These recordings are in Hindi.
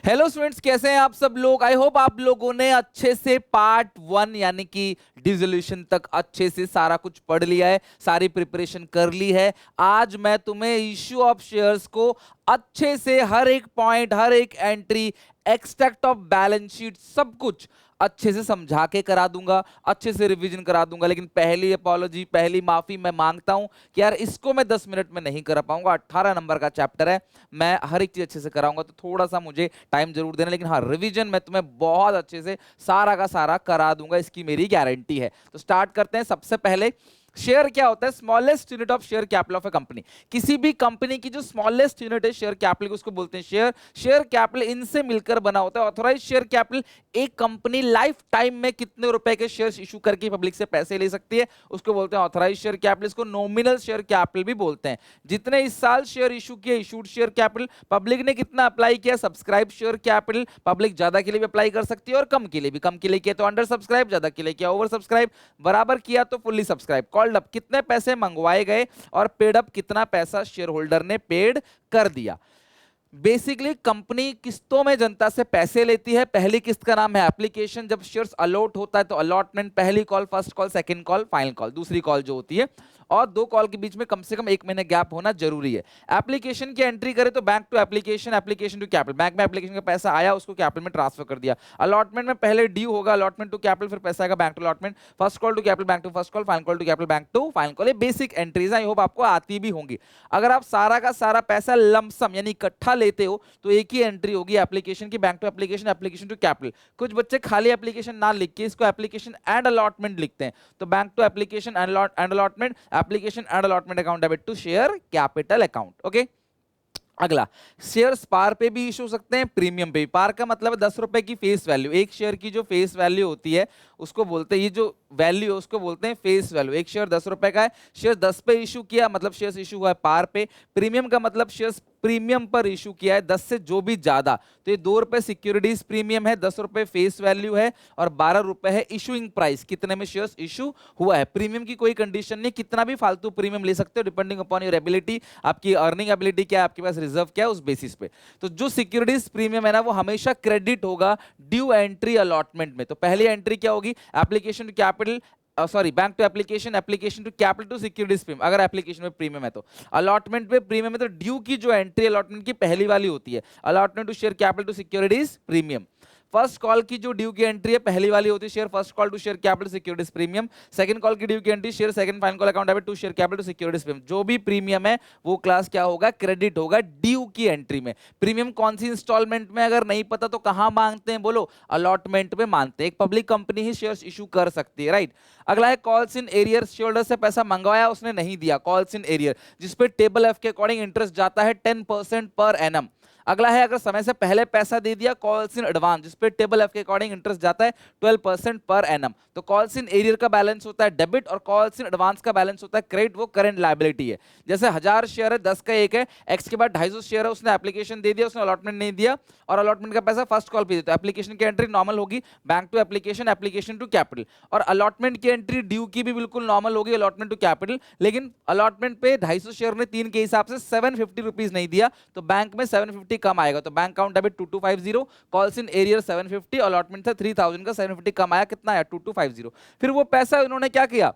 हेलो स्टूडेंट्स, कैसे हैं आप सब लोग। आई होप आप लोगों ने अच्छे से पार्ट 1 यानी कि डिसोल्यूशन तक अच्छे से सारा कुछ पढ़ लिया है, सारी प्रिपरेशन कर ली है। आज मैं तुम्हें इश्यू ऑफ शेयर्स को अच्छे से हर एक पॉइंट, हर एक entry, extract of balance sheet, सब कुछ अच्छे से समझा के करा दूंगा, अच्छे से रिवीजन करा दूंगा। लेकिन पहली अपॉलॉजी, पहली माफी मैं मांगता हूं कि यार इसको मैं 10 मिनट में नहीं कर पाऊंगा। 18 नंबर का चैप्टर है, मैं हर एक चीज अच्छे से कराऊंगा, तो थोड़ा सा मुझे टाइम जरूर देना। लेकिन हाँ, रिवीजन मैं तुम्हें बहुत अच्छे से सारा का सारा करा दूंगा, इसकी मेरी गारंटी है। तो स्टार्ट करते हैं। सबसे पहले शेयर क्या होता है? Smallest unit of share capital of A company. किसी भी कंपनी की जो स्मॉलेस्ट यूनिट है शेयर कैपिटल, उसको बोलते हैं शेयर। शेयर कैपिटल इनसे मिलकर बना होता है। ऑथराइज शेयर कैपिटल, एक कंपनी लाइफ टाइम में कितने रुपए के शेयर्स इशू करके पब्लिक से पैसे ले सकती है, उसको बोलते हैं ऑथराइज शेयर कैपिटल। इसको नॉमिनल शेयर कैपिटल भी बोलते हैं। जितने इस साल शेयर इशू किए, इशूड शेयर कैपिटल। पब्लिक ने कितना अप्लाई किया, सब्सक्राइब शेयर कैपिटल। पब्लिक ज्यादा के लिए भी अप्लाई कर सकती है और कम के लिए भी। कम के लिए किया तो अंडर सब्सक्राइब, ज्यादा के लिए किया ओवर सब्सक्राइब, बराबर किया तो फुल्ली सब्सक्राइब। कॉल्ड अप, कितने पैसे मंगवाए गए, और पेड अप, कितना पैसा शेयर होल्डर ने पेड कर दिया। बेसिकली कंपनी किस्तों में जनता से पैसे लेती है। पहली किस्त का नाम है एप्लीकेशन। जब शेयर्स अलॉट होता है तो अलॉटमेंट, पहली call, first call, second call, final call, दूसरी कॉल जो होती है। और दो कॉल के बीच में कम से कम 1 महीने गैप होना जरूरी है। एप्लीकेशन की एंट्री करें तो bank to application, application to capital. Bank में एप्लीकेशन का पैसा आया, उसको कैपिटल में ट्रांसफर कर दिया। अलॉटमेंट में पहले ड्यू होगा, अलॉटमेंट टू कैपिटल, फिर पैसा आएगा bank to allotment. First call to capital, bank to first call, final call to capital, bank to final call. ये बेसिक एंट्रीज, आई होप आपको आती भी होंगी। अगर आप सारा का सारा पैसा लमसम यानी इकट्ठा लेते हो तो एक ही एंट्री होगी एप्लीकेशन की, bank to application, application to capital. कुछ बच्चे खाली एप्लीकेशन ना लिख के इसको एप्लीकेशन एंड अलॉटमेंट लिखते हैं, तो bank to application and allotment, application and allotment account debit to share capital account. Okay, अगला, शेयर्स पार पे भी इशू सकते हैं, प्रीमियम पे भी। पार का मतलब है 10 रुपए की फेस वैल्यू। एक शेयर की जो फेस वैल्यू होती है उसको बोलते हैं, ये जो वैल्यू है उसको बोलते हैं फेस वैल्यू। एक शेयर 10 रुपए का है, शेयर 10 पे इशू किया मतलब शेयर्स इशू हुआ है पार पे। प्रीमियम का मतलब शेयर्स प्रीमियम पर इशू किया है 10 से जो भी ज्यादा। तो ये 2 रुपए सिक्योरिटीज प्रीमियम है, 10 रुपए फेस वैल्यू है, और 12 रुपए है इशूइंग प्राइस, कितने में शेयर्स इशू हुआ है। प्रीमियम की कोई कंडीशन नहीं, कितना भी फालतू प्रीमियम ले सकते हो, डिपेंडिंग अपॉन योर एबिलिटी, आपकी अर्निंग एबिलिटी क्या है, आपके पास रिजर्व क्या है, उस बेसिस पे। तो जो सिक्योरिटीज प्रीमियम है ना, वो हमेशा क्रेडिट होगा ड्यू एंट्री अलॉटमेंट में। तो पहली एंट्री क्या होगी, application to capital, sorry bank to application, application to capital to securities premium. अगर एप्लीकेशन में प्रीमियम है तो, अलॉटमेंट में प्रीमियम है तो ड्यू की जो एंट्री अलॉटमेंट की पहली वाली होती है, allotment to share capital to securities premium. First call की जो ड्यू की एंट्री है पहली वाली होती है, share first call to share capital securities premium. Second call की ड्यू की entry, share second final call account debit to share capital to securities premium. जो भी प्रीमियम है वो क्लास क्या होगा, क्रेडिट होगा ड्यू की एंट्री में। प्रीमियम कौन सी इंस्टॉलमेंट में अगर नहीं पता तो कहां मांगते हैं, बोलो, अलॉटमेंट में मांगते हैं। एक पब्लिक कंपनी ही शेयर्स इशू कर सकती है, राइट। अगला है कॉल्स इन एरियर। शेयरहोल्डर से पैसा मंगवाया, उसने नहीं दिया, कॉल्स इन एरियर, जिसपे टेबल एफ के अकॉर्डिंग इंटरेस्ट जाता है 10% पर एनम। अगला है अगर समय से पहले पैसा दे दिया, कॉल्स इन एडवांस, जिसपे टेबल एफ के अकॉर्डिंग इंटरेस्ट जाता है 12% पर एनम। तो कॉल्स इन एरियर का बैलेंस होता है डेबिट, और कॉल्स इन एडवांस का बैलेंस होता है क्रेडिट, वो करंट लायबिलिटी है। जैसे 1000 शेयर है, 10 का 1 है, एक्स के बाद 250 शेयर है, उसने एप्लीकेशन दे दिया, उसने अलॉटमेंट नहीं दिया, और अलॉटमेंट का पैसा फर्स्ट कॉल पे दिया, तो एप्लीकेशन की एंट्री नॉर्मल होगी, bank to application, application to capital. और अलॉटमेंट की एंट्री ड्यू की भी बिल्कुल नॉर्मल होगी, अलॉटमेंट टू कैपिटल। लेकिन अलॉटमेंट पे 250 शेयर ने 3 के हिसाब से 750 रुपीज नहीं दिया, तो बैंक में 750 कम आएगा, तो bank account debit 2250, calls in arrear 750, allotment था 3000 का, 750 कम आया, कितना आया 2250। फिर वो पैसा उन्होंने क्या किया,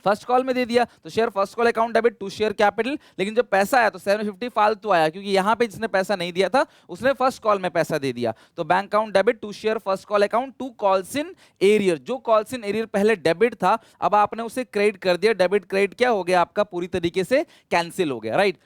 फर्स्ट कॉल में दे दिया, तो share first call account debit to share capital. लेकिन जब पैसा आया तो 750 फालतू आया, क्योंकि यहां पे जिसने पैसा नहीं दिया था उसने फर्स्ट कॉल में पैसा दे दिया, तो bank account debit to share first call account to calls in arrear. जो कॉल्स इन एरियर पहले डेबिट था, अब आपने उसे क्रेडिट कर दिया। डेबिट क्रेडिट क्या हो गया आपका, पूरी तरीके से कैंसिल हो गया, राइट।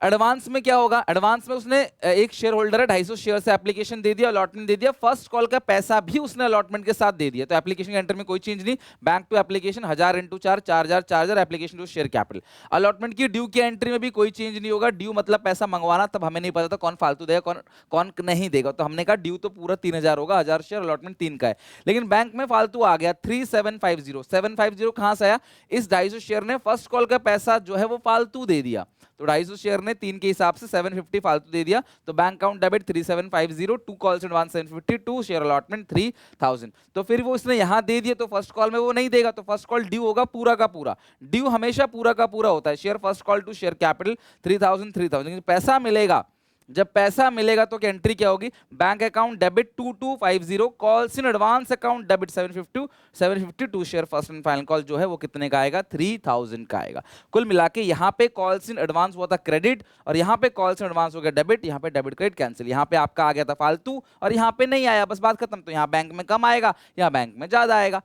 एडवांस में क्या होगा, एडवांस में उसने एक शेयर होल्डर है, 250 शेयर से एप्लीकेशन दे दिया, अलॉटमेंट दे दिया, फर्स्ट कॉल का पैसा भी उसने अलॉटमेंट के साथ दे दिया, तो एप्लीकेशन के एंटर में कोई चेंज नहीं। Bank to application 1000 × 4 4000 4000, application to share capital. Allotment की ड्यू की एंट्री में भी कोई चेंज नहीं होगा। ड्यू मतलब पैसा मंगवाना, तब हमें नहीं पता था कौन फालतू देगा कौन नहीं देगा, तो हमने कहा ड्यू तो पूरा 3000 होगा, 1000 शेयर, अलॉटमेंट 3 का है। लेकिन बैंक में फालतू आ गया 3750। 750 कहां से आया, इस 250 शेयर ने फर्स्ट कॉल का पैसा जो है वो फालतू दे दिया, तो 250 शेयर ने 3 के हिसाब से 750 फालतू दे दिया, तो bank account debit 3750 to calls advance 750 to share allotment 3000। तो फिर वो इसने यहां दे दिया, तो फर्स्ट कॉल में वो नहीं देगा, तो फर्स्ट कॉल ड्यू होगा पूरा का पूरा। ड्यू हमेशा पूरा का पूरा होता है, share first call to share capital 3000 3000, पैसा मिलेगा जब पैसा मिलेगा तो क्या एंट्री क्या होगी, bank account debit 2250, calls in advance account debit 752 share first and final call जो है वो कितने का आएगा, 3000 का आएगा। कुल मिला के यहाँ पे कॉल्स इन एडवांस हुआ था क्रेडिट, और यहाँ पे कॉल्स इन एडवांस हो गया डेबिट, यहाँ पे डेबिट क्रेडिट कैंसिल, यहाँ पे आपका आ गया था फालतू और यहाँ पे नहीं आया, बस बात खत्म। तो यहाँ बैंक में कम आएगा, यहाँ बैंक में ज्यादा आएगा।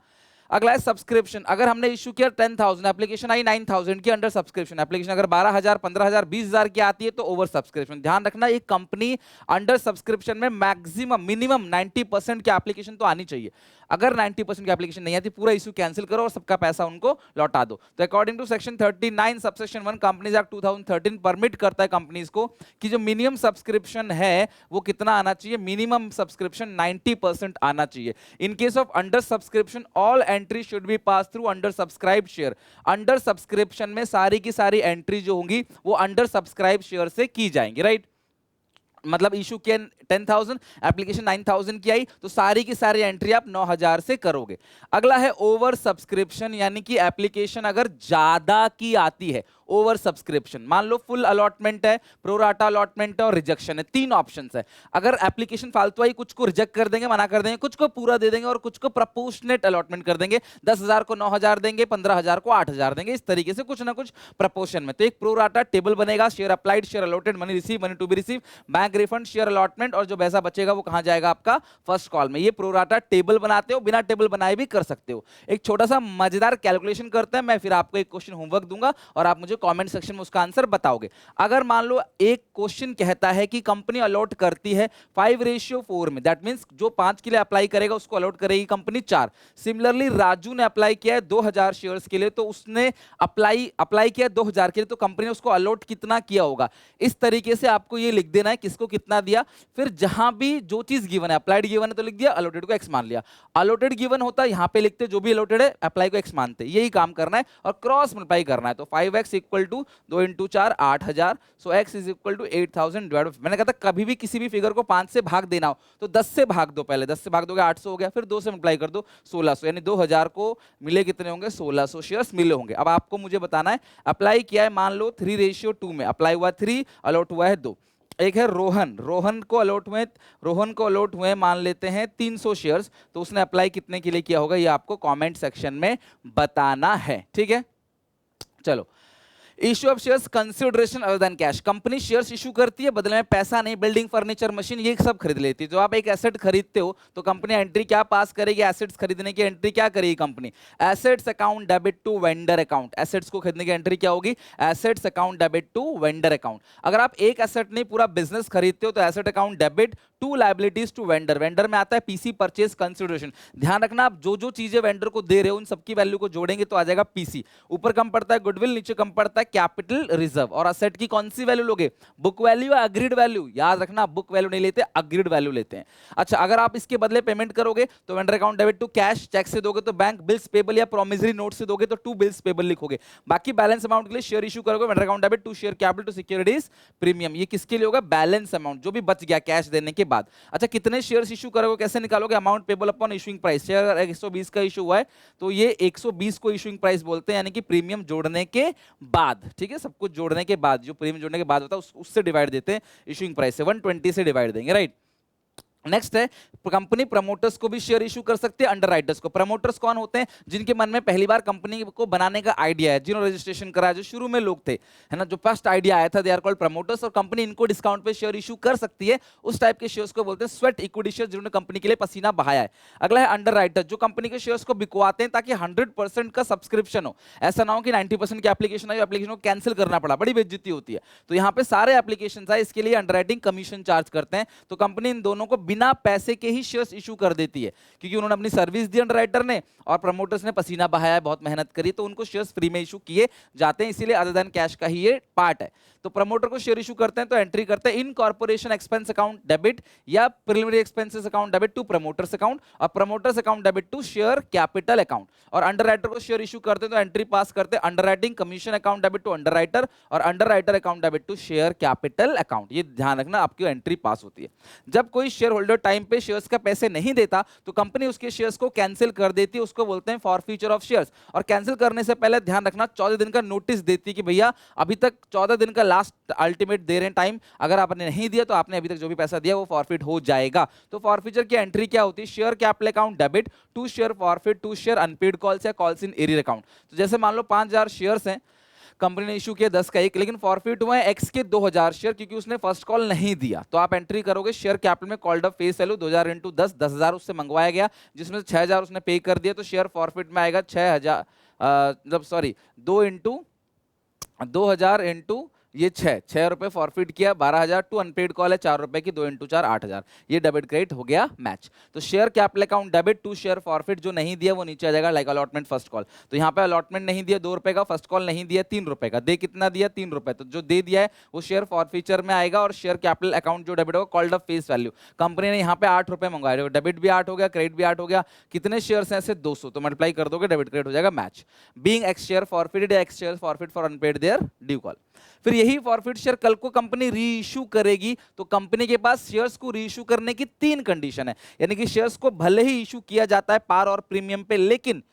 अगला है सब्सक्रिप्शन। अगर हमने इशू किया 10,000, एप्लीकेशन आई 9,000 की, अंडर सब्सक्रिप्शन। एप्लीकेशन अगर 12,000, 15,000, 20,000 की आती है तो ओवर सब्सक्रिप्शन। ध्यान रखना, एक कंपनी अंडर सब्सक्रिप्शन में मैक्सिमम मिनिमम 90% की एप्लीकेशन तो आनी चाहिए। अगर 90% की एप्लीकेशन नहीं आती, पूरा इशू कैंसिल करो और सबका पैसा उनको लौटा दो। तो according to section 39 subsection 1 companies act 2013 permit करता है कंपनीज को कि जो मिनिमम सब्सक्रिप्शन है वो कितना आना चाहिए, मिनिमम सब्सक्रिप्शन 90% आना चाहिए। In case of under subscription all entry should be pass through under subscribe share. Under subscription में सारी की सारी एंट्री जो होंगी वो अंडर सब्सक्राइब शेयर से की जाएंगी, राइट। मतलब इशू किया 10,000, एप्लीकेशन 9,000 की आई तो सारी की सारी एंट्री आप 9,000 से करोगे। अगला है ओवर सब्सक्रिप्शन, यानी कि एप्लीकेशन अगर ज्यादा की आती है, ओवर सब्सक्रिप्शन। मान लो फुल अलॉटमेंट है, प्रोराटा अलॉटमेंट है और रिजेक्शन है, 3 ऑप्शंस है। अगर एप्लीकेशन फालतू आई, कुछ को रिजेक्ट कर देंगे, मना कर देंगे, कुछ को पूरा दे देंगे और कुछ को प्रपोर्शनेट अलॉटमेंट कर देंगे। 10,000 को 9,000 देंगे, 15,000 को 8,000 देंगे, इस तरीके से कुछ ना कुछ प्रपोर्शन में। तो एक प्रोराटा टेबल बनेगा, share applied, share allotted, money receive, money to be receive, bank refund, share allotment, और जो पैसा बचेगा वो कहां जाएगा, आपका फर्स्ट कॉल में। ये प्रोराटा टेबल बनाते हो, बिना टेबल बनाए भी कर सकते हो। एक छोटा सा मजेदार कैलकुलेशन करते हैं, मैं फिर आपको एक क्वेश्चन होमवर्क दूंगा और आप मुझे कमेंट सेक्शन में उसका आंसर बताओगे। अगर मान लो एक क्वेश्चन कहता है कि कंपनी अलॉट करती है 5:4 में, दैट मींस जो 5 के लिए अप्लाई करेगा उसको अलॉट करेगी कंपनी 4। सिमिलरली राजू ने अप्लाई किया है 2,000 शेयर्स के लिए, तो उसने अप्लाई किया 2,000 के लिए, तो कंपनी ने उसको अलॉट कितना किया होगा। इस तरीके से आपको ये लिख देना है किसको कितना दिया, फिर जहां भी जो चीज गिवन है, अप्लाइड गिवन है तो लिख दिया, अलॉटेड को एक्स मान लिया। अलॉटेड गिवन होता है यहां पे लिखते, जो भी अलॉटेड है अप्लाई को एक्स मानते, यही काम करना है और क्रॉस मल्टीप्लाई करना है। तो 5x equal to 2 × 4 8,000, so x is equal to 8,000 divide. मैंने कहा था कभी भी किसी भी फिगर को 5 से भाग देना हो तो 10 से भाग दो, पहले 10 से भाग दोगे 800 हो गया, फिर 2 से मल्टीप्लाई कर दो 1600, यानी 2,000 को मिले कितने होंगे, 1600 शेयर्स मिले होंगे। अब आपको मुझे बताना है अप्लाई किया है, मान लो 3:2 में अप्लाई हुआ 3, अलॉट हुआ है 2। एक है रोहन को अलॉट हुए मान लेते हैं 300 शेयर्स, तो उसने अप्लाई कितने के लिए किया होगा ये आपको कमेंट सेक्शन में बताना है, ठीक है। चलो, issue of shares consideration other than cash. Company shares issue करती है, बदले में पैसा नहीं, बिल्डिंग, फर्नीचर, मशीन ये सब खरीद लेती है। जो आप एक एसेट खरीदते हो तो कंपनी एंट्री क्या पास करेगी, एसेट्स खरीदने की एंट्री क्या करेगी company, assets account debit to vendor account. Assets को खरीदने की एंट्री क्या होगी, assets account debit to vendor account. अगर आप एक एसेट नहीं पूरा बिजनेस खरीदते हो तो asset account debit to liabilities to vendor. Vendor में आता है पीसी, परचेज कंसिडरेशन। ध्यान रखना, आप जो जो चीजें वेंडर को दे रहे हो उन सबकी वैल्यू को जोड़ेंगे तो आ जाएगा पीसी। ऊपर कम पड़ता है गुडविल, नीचे कम पड़ता है कैपिटल रिजर्व। और असेट की कौन सी वैल्यू लोगे, बुक वैल्यू या अग्रीड वैल्यू। याद रखना, बुक वैल्यू नहीं लेते, अग्रीड वैल्यू लेते हैं। अच्छा, अगर आप इसके बदले पेमेंट करोगे तो vendor account debit to cash, cheque से दोगे तो बैंक, बिल्स पेबल या प्रोमिसरी नोट से दोगे तो टू बिल्स पेबल लिखोगे। बाकी बैलेंस अमाउंट के लिए शेयर इशू करोगे, vendor account debit to share capital to securities premium. ये किसके लिए होगा, बैलेंस अमाउंट जो भी बच गया कैश देने के बाद। अच्छा, कितने शेयर्स इशू करोगे, कैसे निकालोगे, amount payable upon issuing price. Share 120 का इशू हुआ है तो ये 120 को इशूइंग प्राइस बोलते हैं, यानी कि प्रीमियम जोड़ने के बाद, ठीक है, सब कुछ जोड़ने के बाद, जो प्रीमियम जोड़ने के बाद होता है उससे डिवाइड देते हैं, इशूइंग प्राइस से 120 से डिवाइड देंगे, राइट। नेक्स्ट है, कंपनी प्रमोटर्स को भी शेयर इशू कर सकते हैं, अंडरराइटर्स को। प्रमोटर्स कौन होते हैं, जिनके मन में पहली बार कंपनी को बनाने का आइडिया है, जिन्होंने रजिस्ट्रेशन कराया, जो शुरू में लोग थे, है ना, जो फर्स्ट आइडिया आया था, दे आर कॉल्ड प्रमोटर्स। और कंपनी इनको डिस्काउंट पे शेयर इशू कर सकती है, उस टाइप के शेयर्स को बोलते हैं स्वेट इक्विटी शेयर, जिन्होंने कंपनी के लिए पसीना बहाया है। अगला है अंडरराइटर, जो कंपनी के शेयर्स को बिकवाते हैं ताकि 100% का सब्सक्रिप्शन हो। ऐसा ना हो कि 90% की एप्लीकेशन आई, एप्लीकेशन को कैंसिल करना पड़ा, बड़ी बेइज्जती होती है। तो यहाँ पे सारे एप्लीकेशन आए, इसके लिए अंडरराइटिंग कमीशन चार्ज करते हैं। तो कंपनी इन दोनों को बिना पैसे के ही शेयर्स इशू कर देती है, क्योंकि उन्होंने अपनी सर्विस दी अंडरराइटर ने और प्रमोटर्स ने पसीना बहाया है, बहुत मेहनत करी, तो उनको शेयर्स फ्री में इशू किए जाते हैं, इसीलिए अदर देन कैश का ही ये पार्ट है। तो प्रमोटर को शेयर इशू करते हैं तो एंट्री करते हैं incorporation expense account debit या preliminary expenses account debit to promoters account और promoters account debit to share capital account. और अंडरराइटर को शेयर इशू करते हैं तो एंट्री पास करते हैं underwriting commission account debit to underwriter और underwriter account debit to share capital account. ये ध्यान रखना, आपकी एंट्री पास होती है। जब कोई शेयर होल्डर टाइम पे शेयर्स का पैसे नहीं देता तो कंपनी उसके शेयर्स को कैंसिल कर देती है, उसको बोलते हैं फॉरफीचर ऑफ शेयर्स। और कैंसिल करने से पहले ध्यान रखना 14 दिन का नोटिस देती है कि भैया अभी तक 14 दिन का लास्ट अल्टीमेट दे रहे हैं टाइम, अगर आपने नहीं दिया तो आपने अभी तक जो भी पैसा दिया वो फॉरफिट हो जाएगा। तो फॉरफीचर की एंट्री क्या होती है? Share capital account debit, to share forfeit, to share unpaid calls या कॉल्स इन एरियर अकाउंट। तो जैसे मान लो 5000 शेयर्स हैं, कंपनी ने इशू किया 10 का एक, लेकिन फॉरफिट हुए एक्स के 2000 शेयर क्योंकि उसने फर्स्ट कॉल नहीं दिया। तो आप एंट्री करोगे शेयर कैपिटल में called up face value 2000 into 10, 10,000 उससे मंगवाया गया जिसमें से 6000 उसने पे कर दिया, तो शेयर फॉरफिट में आएगा 6000 मतलब सॉरी 2000 इंटू ये 6 रुपए फॉरफिट किया, 12,000 टू अनपेड कॉल है 4 रुपए की, 2 इंटू 4 8,000, ये डेबिट क्रेडिट हो गया मैच। तो share capital account debit, to share forfeit, जो नहीं दिया वो नीचे आ जाएगा लाइक अलॉटमेंट फर्स्ट कॉल। तो यहाँ पे अलॉटमेंट नहीं दिया 2 रुपए का, फर्स्ट कॉल नहीं दिया 3 रुपए का, दे कितना दिया 3 रुपए, तो जो दे दिया है वो शेयर फॉरफीचर में आएगा। और शेयर कैपिटल अकाउंट जो डेबिट होगा called up face value, company ने यहाँ पे 8 रुपए मंगवाए, डेबिट भी 8 हो गया, क्रेडिट भी 8 हो गया, कितने शेयर्स हैं ऐसे 200, तो मल्टीप्लाई कर दोगे डेबिट क्रेडिट हो जाएगा match. Being X share forfeited, X share forfeit for unpaid their due call. फिर यही फॉरफिट शेयर कल को कंपनी री इशू करेगी तो कंपनी के पास शेयर्स को री इशू करने की 3 कंडीशन है, यानी कि शेयर्स को भले ही इशू किया जाता है पार और प्रीमियम पे, लेकिन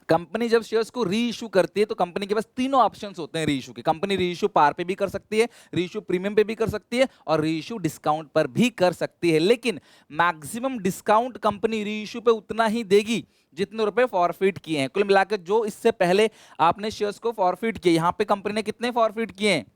कंपनी जब शेयर्स को री इशू करती है तो कंपनी के पास तीनों ऑप्शंस होते हैं री इशू के। कंपनी री इशू पार पे भी कर सकती है, री इशू प्रीमियम पे भी कर सकती है और री इशू डिस्काउंट पर भी कर सकती है, लेकिन मैक्सिमम डिस्काउंट कंपनी री इशू पे उतना ही देगी जितने रुपए फॉरफिट किए हैं। कुल मिलाकर जो इससे पहले आपने शेयर्स को फॉरफिट किए, यहां पे कंपनी ने कितने फॉरफिट किए हैं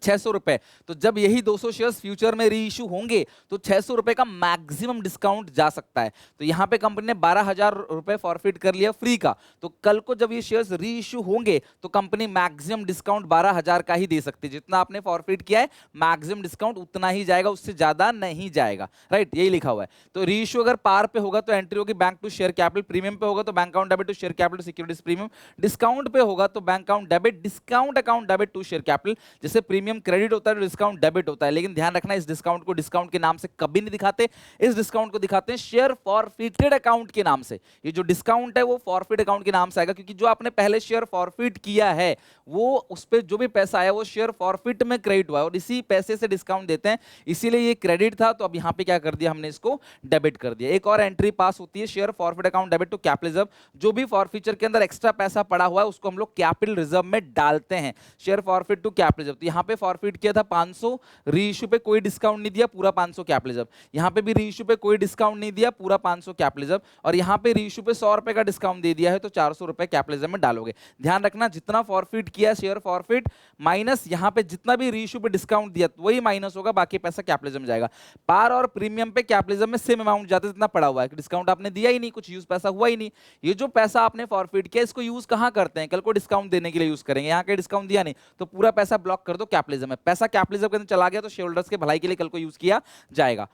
600 रुपए, तो जब यही 200 शेयर्स फ्यूचर में री इशू होंगे तो 600 रुपए का मैक्सिमम डिस्काउंट जा सकता है। तो यहां पे कंपनी ने 12,000 रुपए फॉरफिट कर लिया फ्री का, तो कल को जब ये शेयर्स री इशू होंगे तो कंपनी मैक्सिमम डिस्काउंट 12,000 का ही दे सकती है। जितना आपने फॉरफिट किया है मैक्सिमम डिस्काउंट उतना ही जाएगा, उससे ज्यादा नहीं जाएगा, राइट, यही लिखा हुआ है। तो री इशू अगर पार पे होगा तो एंट्री होगी bank to share capital, premium पे होगा तो bank account debit to share capital securities premium, discount पे होगा तो bank account debit, discount account debit to share capital. जैसे प्रीमियम क्रेडिट होता है, डिस्काउंट डेबिट होता है, लेकिन ध्यान रखना इस डिस्काउंट को डिस्काउंट के नाम से कभी नहीं दिखाते, इस डिस्काउंट को दिखाते हैं शेयर फॉरफिटेड अकाउंट के नाम से। ये जो डिस्काउंट है वो फॉरफिट अकाउंट के नाम से आएगा क्योंकि जो आपने पहले शेयर फॉरफिट किया है वो उस पर जो भी पैसा आया वो शेयर फॉरफिट में क्रेडिट हुआ है और इसी पैसे से डिस्काउंट देते हैं, इसीलिए ये क्रेडिट था। तो अब यहां पे क्या कर दिया हमने, इसको डेबिट कर दिया। एक और एंट्री पास होती है share forfeit account debit to capital reserve, जो भी फॉरफीचर के अंदर एक्स्ट्रा पैसा पड़ा हुआ है उसको हम लोग कैपिटल रिजर्व में डालते हैं। Share forfeit to capital reserve, तो यहां पे फॉरफिट किया था 500, री इशू पे कोई डिस्काउंट नहीं दिया, पूरा 500 कैपिटल रिजर्व, यहां पे भी री इशू पे कोई डिस्काउंट नहीं दिया, पूरा 500 कैपिटल रिजर्व, और यहां पे री इशू पे 100 रुपए का डिस्काउंट दे दिया है तो 400 रुपए कैपिटल रिजर्व में डालोगे। ध्यान रखना जितना फॉरफिट किया शेयर फॉरफिट माइनस यहां पे जितना भी री इशू पे डिस्काउंट दिया वही माइनस होगा, बाकी पैसा कैपिटल रिजर्व में जाएगा। पार और प्रीमियम पे कैपिटल रिजर्व में सेम अमाउंट जाता है जितना पड़ा हुआ है, डिस्काउंट आपने दिया ही नहीं, कुछ यूज पैसा हुआ ही नहीं। ये जो पैसा आपने फॉरफिट किया इसको यूज कहां करते हैं, कल को डिस्काउंट देने के लिए यूज करेंगे, यहां के डिस्काउंट दिया नहीं तो पूरा पैसा ब्लॉक कर दो कैपिटल रिजर्व में। पैसा कैपिटल रिजर्व के अंदर चला गया तो शेयर होल्डर्स के भलाई के लिए कल को यूज किया जाएगा।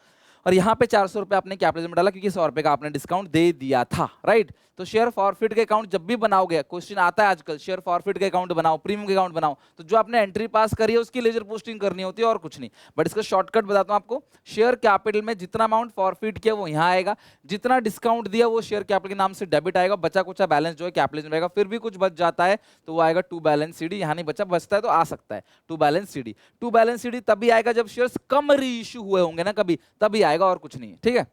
और यहाँ पे 400 रुपए आपने कैपिटल रिजर्व में डाला क्योंकि 100 रुपए का आपने डिस्काउंट दे दिया था, राइट। तो शेयर फॉरफिट के अकाउंट जब भी बनाओगे, क्वेश्चन आता है आजकल शेयर फॉरफिट के अकाउंट बनाओ, प्रीमियम के अकाउंट बनाओ, तो जो आपने एंट्री पास करी है उसकी लेजर पोस्टिंग करनी होती है और कुछ नहीं। बट इसका शॉर्टकट बताता हूं आपको, शेयर कैपिटल में जितना अमाउंट फॉरफिट किया वो यहाँ आएगा, जितना डिस्काउंट दिया वो शेयर कैपिटल के नाम से डेबिट आएगा, बचा कुचा बैलेंस जो है कैपिटल में रहेगा, फिर भी कुछ बच जाता है तो वो आएगा टू बैलेंस सीडी, यहाँ नहीं बचा, बचता है तो आ सकता है to balance CD. To balance CD तभी आएगा जब शेयर्स कम री इशू हुए होंगे ना कभी, तभी आएगा और कुछ नहीं, ठीक है।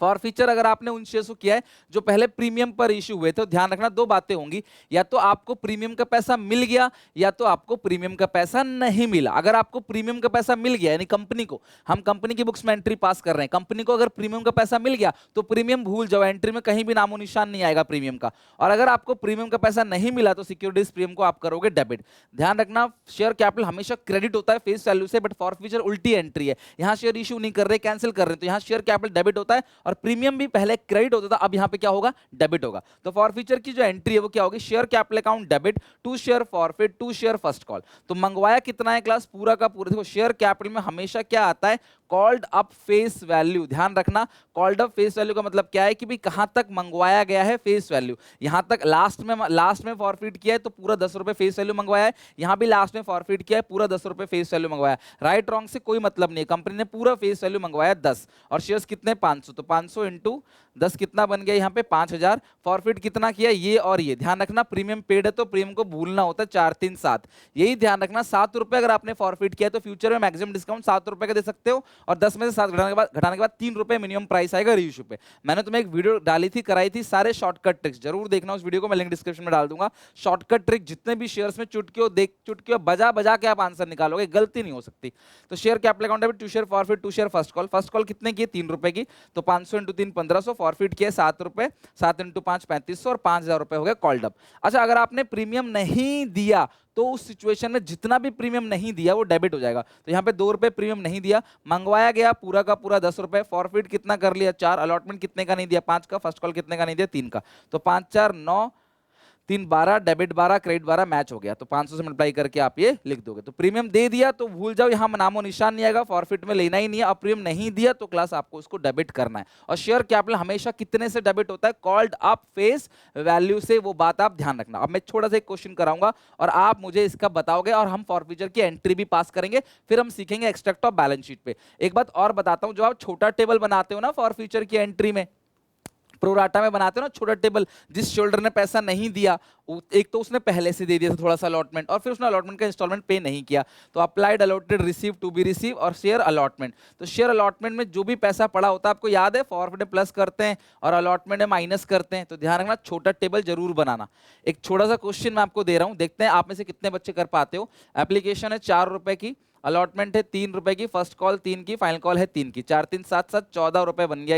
फॉरफीचर अगर आपने उन शेयर्स को किया है जो पहले प्रीमियम पर इशू हुए थे, तो ध्यान रखना दो बातें होंगी, या तो आपको प्रीमियम का पैसा मिल गया या तो आपको प्रीमियम का पैसा नहीं मिला। अगर आपको प्रीमियम का पैसा मिल गया यानी कंपनी को, हम कंपनी की बुक्स में एंट्री पास कर रहे हैं, कंपनी को अगर प्रीमियम का पैसा मिल गया तो प्रीमियम भूल जाओ, एंट्री में कहीं भी नामो निशान नहीं आएगा प्रीमियम का। और अगर आपको प्रीमियम का पैसा नहीं मिला तो सिक्योरिटीज प्रीमियम को आप करोगे डेबिट। ध्यान रखना शेयर कैपिटल हमेशा क्रेडिट होता है फेस वैल्यू से, बट फॉरफीचर उल्टी एंट्री है, यहां शेयर इशू नहीं कर रहे, कैंसिल कर रहे हैं, तो यहां शेयर कैपिटल डेबिट होता है और प्रीमियम भी पहले क्रेडिट होता था, अब यहां पे क्या होगा, डेबिट होगा। तो फॉरफीचर की जो एंट्री है वो क्या होगी, share capital account debit to share forfeit to share first call. तो मंगवाया कितना है क्लास, पूरा का पूरा। देखो शेयर कैपिटल में हमेशा क्या आता है, कॉल्ड अप फेस वैल्यू। ध्यान रखना कॉल्ड अप फेस वैल्यू का मतलब क्या है कि भी कहां तक मंगवाया गया है फेस वैल्यू। यहां तक लास्ट में फॉरफिट किया है तो पूरा 10 रुपए फेस वैल्यू मंगवाया है, यहां भी लास्ट में फॉरफिट किया है पूरा 10 रुपए फेस वैल्यू मंगवाया। राइट रॉन्ग से कोई मतलब नहीं है, कंपनी ने पूरा फेस वैल्यू मंगवाया 10 और शेयर्स कितने 500, तो 500 इंटू 10 कितना बन गया यहाँ पे 5000। फॉरफिट कितना किया, ये और ये ध्यान रखना, प्रीमियम पेड है तो प्रीमियम को भूलना होता है 437, यही ध्यान रखना। 7 रुपए अगर आपने फॉरफिट किया तो फ्यूचर में मैक्सिमम डिस्काउंट 7 रुपए का दे सकते हो, और 10 में से 7 घटाने के बाद 3 रुपए मिनिमम प्राइस आएगा रीइश्यू पे। मैंने तुम्हें एक वीडियो डाली थी, कराई थी, सारे शॉर्टकट ट्रिक्स, जरूर देखना उस वीडियो को, मैं लिंक डिस्क्रिप्शन में डाल दूंगा। शॉर्टकट ट्रिक जितने भी शेयर्स में चुटकियों बजा बजा के आप आंसर निकालोगे, गलती नहीं हो सकती। तो share capital account debit, 2 share forfeit, 2 share first call. First call कितने की, 3 रुपए की, तो 500 इंटू 3 1500, फॉरफिट किया 7 रुपए, 7 इंटू 5 3500, और 5000 रुपए हो गए कॉल्ड अप। अच्छा, अगर आपने प्रीमियम नहीं दिया तो उस सिचुएशन में जितना भी प्रीमियम नहीं दिया वो डेबिट हो जाएगा। तो यहाँ पे 2 रुपए प्रीमियम नहीं दिया, मंगवाया गया पूरा का पूरा 10 रुपए, फॉरफिट कितना कर लिया 4, अलॉटमेंट कितने का नहीं दिया 5 का, फर्स्ट कॉल कितने का नहीं दिया 3 का, तो 5 4 9 3 12, डेबिट 12 क्रेडिट 12 मैच हो गया, तो 500 से मल्टीप्लाई करके आप ये लिख दोगे। तो प्रीमियम दे दिया तो भूल जाओ, यहाँ नामो निशान नहीं आएगा, फॉरफिट में लेना ही नहीं है। अब प्रीमियम नहीं दिया तो क्लास आपको उसको डेबिट करना है। और शेयर कैपिटल हमेशा कितने से डेबिट होता है, कॉल्ड अप फेस वैल्यू से, वो बात आप ध्यान रखना। अब मैं छोटा सा एक क्वेश्चन कराऊंगा और आप मुझे इसका बताओगे, और हम फॉरफीचर की एंट्री भी पास करेंगे, फिर हम सीखेंगे एक्सट्रैक्ट ऑफ बैलेंस शीट पे। एक बात और बताता हूं, जो आप छोटा टेबल बनाते हो ना फॉरफीचर की एंट्री में, प्रोराटा में बनाते हो ना छोटा टेबल, जिस शोल्डर ने पैसा नहीं दिया, एक तो उसने पहले से दे दिया था थोड़ा सा अलॉटमेंट, और फिर उसने अलॉटमेंट का इंस्टॉलमेंट पे नहीं किया, तो applied allotted receive to be receive और शेयर अलॉटमेंट। तो शेयर अलॉटमेंट में जो भी पैसा पड़ा होता है, आपको याद है, फॉरवर्ड में प्लस करते हैं और अलॉटमेंट में माइनस करते हैं। तो ध्यान रखना, छोटा टेबल जरूर बनाना। एक छोटा सा क्वेश्चन मैं आपको दे रहा हूं, देखते हैं आप में से कितने बच्चे कर पाते हो। एप्लीकेशन है 4 रुपए की, अलॉटमेंट है 3 रुपए की, फर्स्ट कॉल 3 की, फाइनल कॉल है 3 की, 4 3 7 7 14 रुपए बन गया।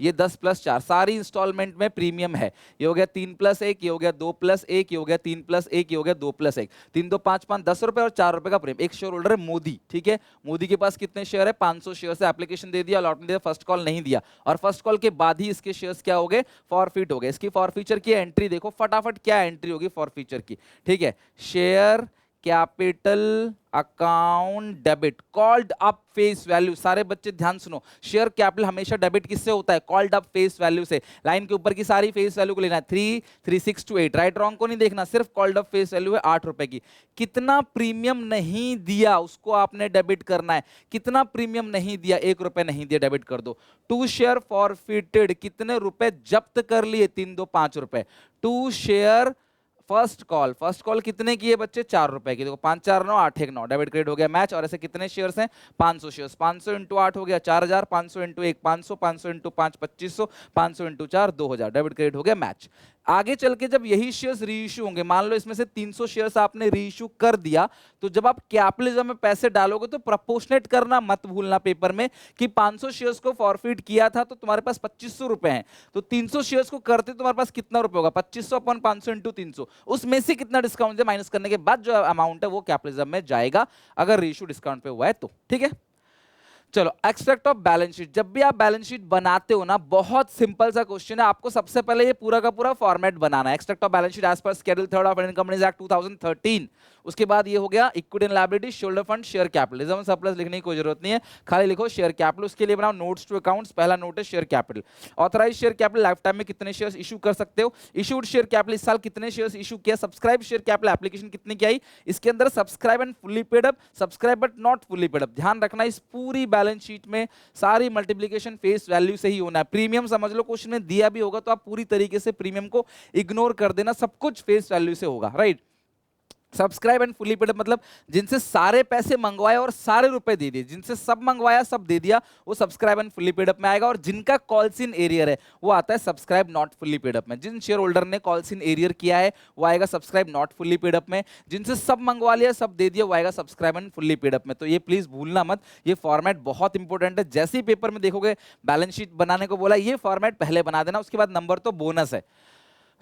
ये 10 प्लस 4 सारी इंस्टॉलमेंट में प्रीमियम है। ये हो गया 3 प्लस 1, ये हो गया 2 प्लस 1, ये हो गया 3 प्लस 1, ये हो गया 2 प्लस 1, 3 2 5 5 10 रुपए और 4 रुपए का प्रीमियम। एक शेयर होल्डर है मोदी, ठीक है, मोदी के पास कितने शेयर है 500 शेयर से एप्लीकेशन दे दिया, अलॉटमेंट दिया, फर्स्ट कॉल नहीं दिया, और फर्स्ट कॉल के बाद ही इसके शेयर्स क्या हो गए, फॉरफिट हो गए। इसकी फॉरफीचर की एंट्री देखो फटाफट, क्या एंट्री होगी फॉरफीचर की, ठीक है, share capital account debit, called up face value. सारे बच्चे ध्यान सुनो, शेयर कैपिटल हमेशा डेबिट किससे होता है, कॉल्ड अप फेस वैल्यू से। लाइन के ऊपर की सारी फेस वैल्यू को लेना है, 3 3 6 to 8, राइट रॉन्ग को नहीं देखना, सिर्फ कॉल्ड अप फेस वैल्यू है 8 रुपए की। कितना प्रीमियम नहीं दिया उसको आपने डेबिट करना है, कितना प्रीमियम नहीं दिया, 1 रुपए नहीं दिया, डेबिट कर दो। 2 शेयर फॉरफिटेड, कितने रुपए जब्त कर लिए, 3 2 5 रुपए। 2 शेयर फर्स्ट कॉल कितने की है बच्चे, 4 रुपए की, देखो 5 4 9 8 1 9, डेबिट क्रेडिट हो गया मैच। और ऐसे कितने शेयर्स हैं, 500 शेयर्स, 500 इंटू 8 हो गया 4000, 500 into 1 500, 500 into 5 2500, 500 into 4 2000, debit credit हो गया मैच। आगे चल के जब यही शेयर्स रीइश्यू होंगे, मान लो इसमें से 300 शेयर्स आपने रीइश्यू कर दिया, तो जब आप कैपिटलिज्म में पैसे डालोगे तो प्रपोर्शनेट करना मत भूलना पेपर में, कि 500 शेयर्स को फॉरफिट किया था तो तुम्हारे पास 2500 रुपए हैं, तो 300 शेयर्स को करते तुम्हारे पास कितना रुपए होगा, 2500 अपॉन 500 इंटू 300, उसमें से कितना डिस्काउंट माइनस करने के बाद जो अमाउंट है वो कैपिटलिज्म में जाएगा, अगर रीइश्यू डिस्काउंट पे हुआ है तो, ठीक है। चलो, एक्सट्रैक्ट ऑफ बैलेंस शीट। जब भी आप बैलेंस शीट बनाते हो ना, बहुत सिंपल सा क्वेश्चन है, आपको सबसे पहले ये पूरा का पूरा फॉर्मेट बनाना है। Extract of balance sheet as per schedule 3 of Indian companies act 2013। उसके बाद ये हो गया equity and liability, shareholder fund, share capital. Reserve surplus लिखने की कोई जरूरत नहीं है, खाली लिखो शेयर कैपिटल। उसके लिए बनाओ नोट्स टू अकाउंट्स। पहला नोट है share capital. Authorise share capital, life time में कितने शेयर्स इशू कर सकते हो। इशूड शेयर कैपिटल, इस साल कितने शेयर्स इशू किया। सब्सक्राइब शेयर कैपिटल, एप्लीकेशन कितनी की आई। इसके अंदर subscribe and fully paid up, subscribe but not fully paid up. ध्यान रखना, इस पूरी बैलेंस शीट में सारी मल्टीप्लिकेशन फेस वैल्यू से ही होना है। प्रीमियम समझ लो, क्वेश्चन में दिया भी होगा तो आप पूरी तरीके से प्रीमियम को इग्नोर कर देना, सब कुछ फेस वैल्यू से होगा, right. Subscribe and fully paid मतलब जिनसे सारे पैसे मंगवाए और सारे रुपए दे दिए, जिनसे सब मंगवाया सब दे दिया, वो subscribe and fully paid up में आएगा। और जिनका कॉल्स इन एरियर है वो आता है subscribe not fully paid up में। जिन शेयर होल्डर ने कॉल्स इन एरियर किया है वो आएगा subscribe not fully paid up में। जिनसे सब मंगवा लिया सब दे दिया वो आएगा subscribe and fully paid up में। तो ये प्लीज भूलना मत, ये फॉर्मेट बहुत इंपॉर्टेंट है। जैसे ही पेपर में देखोगे बैलेंस शीट बनाने को बोला, ये फॉर्मेट पहले बना देना, उसके बाद नंबर तो बोनस है,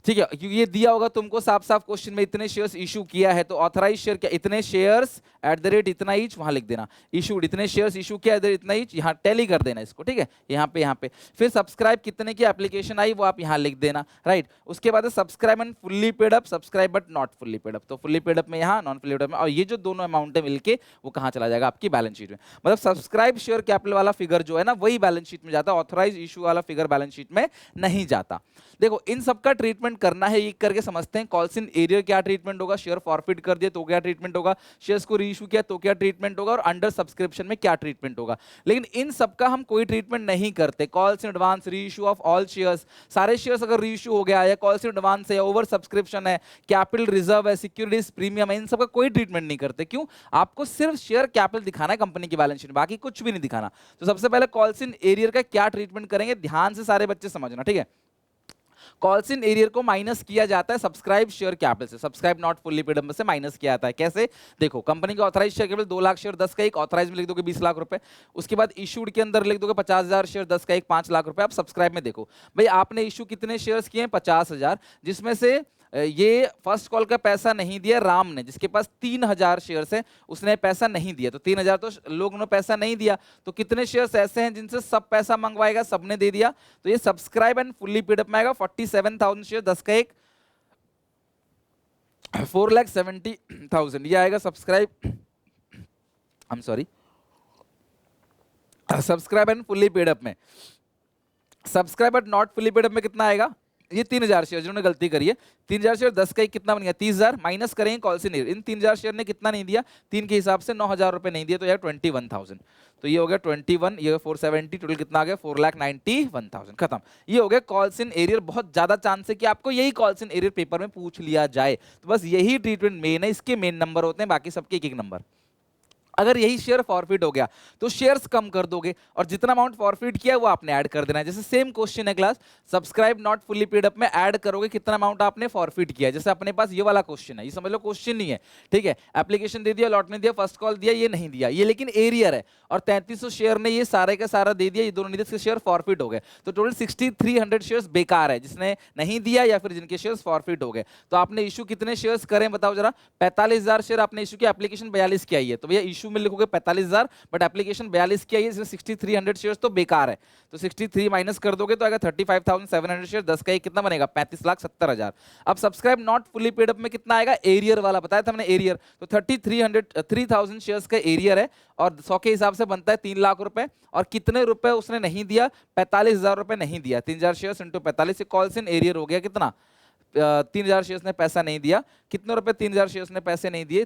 ठीक है, क्योंकि ये दिया होगा तुमको साफ साफ क्वेश्चन में, इतने शेयर्स इशू किया है तो ऑथराइज शेयर क्या, इतने शेयर्स एट द रेट इतना ईच, वहां लिख देना। इशूड, इतने शेयर्स इशू किया एट द रेट इतना ईच, यहाँ टैली कर देना इसको, ठीक है, यहाँ पे। फिर सब्सक्राइब कितने की एप्लीकेशन आई वो आप यहाँ लिख देना, राइट। उसके बाद subscribe and fully paid up, subscribe but not fully paid up, तो फुल्ली पेड अप में यहाँ, नॉन फुल्ली पेड अप में, और ये जो दोनों अमाउंट है मिलके वो कहाँ चला जाएगा, आपकी बैलेंस शीट में। मतलब सब्सक्राइब शेयर कैपिटल वाला फिगर जो है ना वही बैलेंस शीट में जाता है, ऑथराइज इशू वाला फिगर बैलेंस शीट में नहीं जाता। देखो इन सबका ट्रीटमेंट ट्रीटमेंट करना है एक करके समझते हैं। कॉल्स इन एरियर क्या ट्रीटमेंट होगा, शेयर फॉरफिट कर दिए तो क्या ट्रीटमेंट होगा, शेयर्स को रीइश्यू किया तो क्या ट्रीटमेंट होगा, और अंडर सब्सक्रिप्शन में क्या ट्रीटमेंट होगा। लेकिन इन सबका हम कोई ट्रीटमेंट नहीं करते। Calls in advance, reissue of all shares, सारे शेयर्स अगर रीइश्यू हो गया, या कॉल्स इन एडवांस है, या ओवर सब्सक्रिप्शन है, कैपिटल रिजर्व है, सिक्योरिटीज प्रीमियम है, इन सबका कोई ट्रीटमेंट नहीं करते। क्यों? आपको सिर्फ शेयर कैपिटल दिखाना है कंपनी की बैलेंस शीट, बाकी कुछ भी नहीं दिखाना। तो सबसे पहले कॉल्स इन एरियर का क्या ट्रीटमेंट करेंगे, ध्यान से सारे बच्चे समझना, ठीक है। कॉल्स इन एरियर को माइनस किया जाता है सब्सक्राइब शेयर कैपिटल से, subscribe not fully paid up से माइनस किया जाता है। कैसे? देखो, कंपनी का authorise share capital 2 lakh share 10 का एक, ऑथराइज में लिख दोगे 20 लाख रुपए, उसके बाद इशूड के अंदर लिख दोगे 50,000 शेयर 10 का एक, 5 लाख रुपए। आप सब्सक्राइब में देखो भाई, आपने इशू कितने शेयर्स किए हैं, 50,000, जिसमें से ये फर्स्ट कॉल का पैसा नहीं दिया राम ने, जिसके पास 3,000 शेयर्स है, उसने पैसा नहीं दिया, तो 3,000 तो लोगों ने पैसा नहीं दिया। तो कितने शेयर्स ऐसे हैं जिनसे सब पैसा मंगवाएगा, सबने दे दिया, तो ये subscribe and fully paid up में आएगा। 47,000 शेयर 10 का एक, 4,70,000 ये आएगा subscribe, I am sorry, subscribe and fully paid up में। Subscribe and not fully paid up में कितना आएगा, ये 3,000 शेयर जिन्होंने गलती करी है, 3,000 शेयर 10 का एक कितना बन गया, 30,000, माइनस करेंगे कॉल से नहीं, इन 3,000 शेयर ने कितना नहीं दिया, 3 के हिसाब से 9,000 रुपए नहीं दिया, तो यार 21,000, तो ये हो गया 21, ये 470, टोटल कितना आ गया 4,91,000, खत्म। ये हो गया कॉल्स इन एरियर। बहुत ज्यादा चांस है कि आपको यही कॉल्स इन एरियर पेपर में पूछ लिया जाए, तो बस यही ट्रीटमेंट मेन है, इसके मेन नंबर होते हैं, बाकी सबके एक एक नंबर। अगर यही शेयर फॉरफिट हो गया तो शेयर्स कम कर दोगे, और जितना अमाउंट फॉरफिट किया वो आपने ऐड कर देना है। जैसे सेम क्वेश्चन है class, subscribe not fully paid up में ऐड करोगे कितना अमाउंट आपने फॉरफिट किया। जैसे अपने पास ये वाला क्वेश्चन है, ये समझ लो क्वेश्चन नहीं है, ठीक है, एप्लीकेशन दे दिया, अलॉटमेंट दिया, फर्स्ट कॉल दिया, ये नहीं दिया, ये लेकिन एरियर है, और 3300 शेयर ने ये सारे का सारा दे दिया, ये दोनों नहीं दिए, शेयर फॉरफिट हो गए, तो टोटल 6300 शेयर्स बेकार है, जिसने नहीं दिया या फिर जिनके शेयर्स फॉरफिट हो गए। तो आपने इशू कितने शेयर्स करें बताओ जरा, 45,000 शेयर आपने इशू किया, एप्लीकेशन 42 की आई है, तो भैया इशू में लिखोगे 45,000, बट एप्लीकेशन 42 की आई है, इसमें 6300 शेयर्स तो बेकार है, तो 63 माइनस कर दोगे तो आएगा 35,700 शेयर, 10 का एक कितना बनेगा 35,70,000। अब subscribe not fully paid up में कितना आएगा, एरियर वाला बताया था हमने, एरियर, तो 3,000 शेयर्स का एरियर है, और 100 के हिसाब से बनता है 3 लाख रुपए, और कितने रुपए उसने नहीं दिया, 45,000 रुपए नहीं दिया, 3,000 shares into 45, calls in arrear हो गया कितना, 3,000 शेयर्स ने पैसा नहीं दिया, कितने रुपए 3,000 शेयर्स ने पैसे नहीं दिए,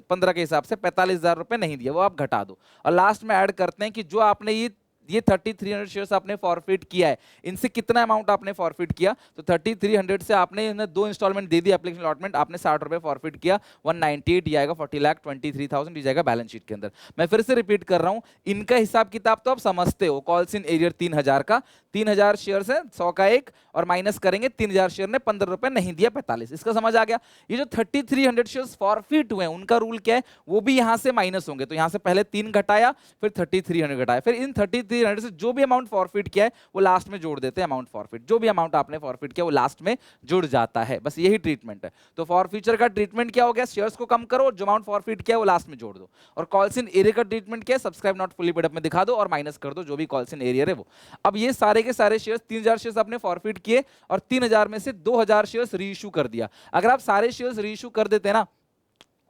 15 के हिसाब से 45,000 रुपए नहीं दिया, वो आप घटा दो, और लास्ट में ऐड करते हैं कि जो आपने ये 3,300 शेयर्स आपने फॉरफिट किया है, इनसे कितना अमाउंट आपने फॉरफिट किया, तो 3,300 से आपने इन्हें 2 इंस्टॉलमेंट दे दी एप्लीकेशन अलॉटमेंट, आपने 60 रुपए फॉरफिट किया, 198 ये आएगा, 40,23,000 ये जाएगा बैलेंस शीट के अंदर। मैं फिर से रिपीट कर रहा हूं, इनका हिसाब किताब तो आप समझते हो, कॉल्स इन एरियर 3,000 का, 3,000 शेयर्स है, 100 का एक, और माइनस करेंगे 3,000 शेयर ने 15 रुपए नहीं दिया, 45, इसका समझ आ गया। ये जो 3,300 शेयर्स फॉरफिट हुए हैं, उनका रूल क्या है, वो भी यहां से माइनस होंगे, तो यहां से पहले 3 घटाया, फिर 3,300 घटाया, फिर इन 3,300 से जो भी अमाउंट फॉरफिट किया है वो लास्ट में जोड़ देते हैं, अमाउंट फॉरफिट, जो भी अमाउंट आपने फॉरफिट किया वो लास्ट में जुड़ जाता है, बस यही ट्रीटमेंट है। तो फॉरफीचर का ट्रीटमेंट क्या हो गया, शेयर्स को कम करो, जो अमाउंट फॉरफिट किया है वो लास्ट में जोड़ दो, और कॉल्स इन एरियर का ट्रीटमेंट क्या है, subscribe not fully paid up में दिखा दो और माइनस कर दो जो भी कॉल्स इन एरियर है वो। अब ये सारे के सारे शेयर्स 3,000 शेयर्स आपने फॉरफिट किए, और 3,000 में से 2,000 शेयर्स रीइश्यू कर दिया। अगर आप सारे शेयर्स रीइश्यू कर देते ना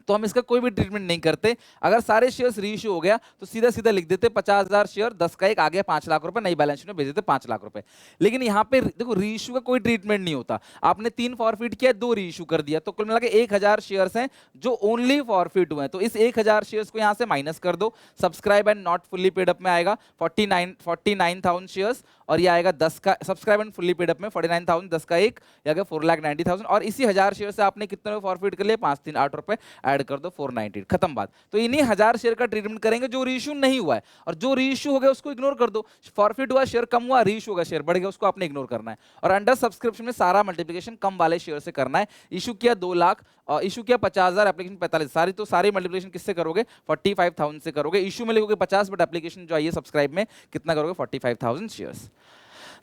तो हम इसका कोई भी ट्रीटमेंट नहीं करते। अगर सारे शेयर्स रीइश्यू हो गया तो सीधा सीधा लिख देते 50,000 शेयर 10 का एक आ गया 5 लाख रुपए, नई बैलेंस शीट में भेज देते 5 लाख रुपए। लेकिन यहाँ पे देखो रीइश्यू का कोई ट्रीटमेंट नहीं होता, आपने 3 फॉरफिट किया 2 रीइश्यू कर दिया, तो कुल मिला के 1,000 शेयर्स हैं जो ओनली फॉरफिट हुए हैं, तो इस 1,000 शेयर्स को यहाँ से माइनस कर दो, subscribe and not fully paid up में आएगा 49,000 शेयर्स, और ये आएगा 10 का subscribe and fully paid up में 49,000, 10 का एक ये आएगा 4,90,000, और इसी 1,000 शेयर से आपने कितने फॉरफिट कर लिए 5,3,8 रुपए ऐड कर दो 490, खत्म बात। तो इन्हीं 1,000 शेयर का ट्रीटमेंट करेंगे जो रीइश्यू नहीं हुआ है, और जो रीइश्यू हो गया उसको इग्नोर कर दो। फॉरफिट हुआ शेयर कम हुआ, रीइश्यू होगा शेयर बढ़ गया, उसको आपने इग्नोर करना है, और अंडर सब्सक्रिप्शन में सारा मल्टीप्लिकेशन कम वाले शेयर से करना है। इशू किया 2 लाख और इशू किया 50,000, एप्लीकेशन 45, सारी तो सारी मल्टीप्लिकेशन किससे करोगे 45,000 से करोगे। इशू में लिखोगे 50, बट एप्लीकेशन जो आई है सब्सक्राइब में कितना करोगे 45,000 शेयर्स।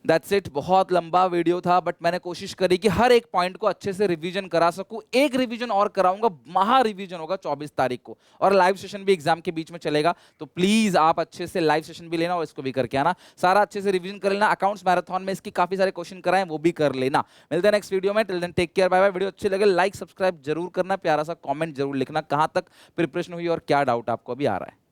That's it. बहुत लंबा वीडियो था, बट मैंने कोशिश करी कि हर एक पॉइंट को अच्छे से रिवीजन करा सकूं। एक रिवीजन और कराऊंगा, महा रिवीजन होगा 24 तारीख को, और लाइव सेशन भी एग्जाम के बीच में चलेगा, तो प्लीज आप अच्छे से लाइव सेशन भी लेना और इसको भी करके आना, सारा अच्छे से रिवीजन कर लेना। अकाउंट्स मैराथन में इसकी काफी सारे क्वेश्चन कराएं, वो भी कर लेना। मिलते हैं नेक्स्ट वीडियो में, till then take care, bye bye. Video अच्छी लगे लाइक सब्सक्राइब जरूर करना, प्यारा सा कॉमेंट जरूर लिखना कहां तक प्रिपरेशन हुई और क्या डाउट आपको अभी आ रहा है।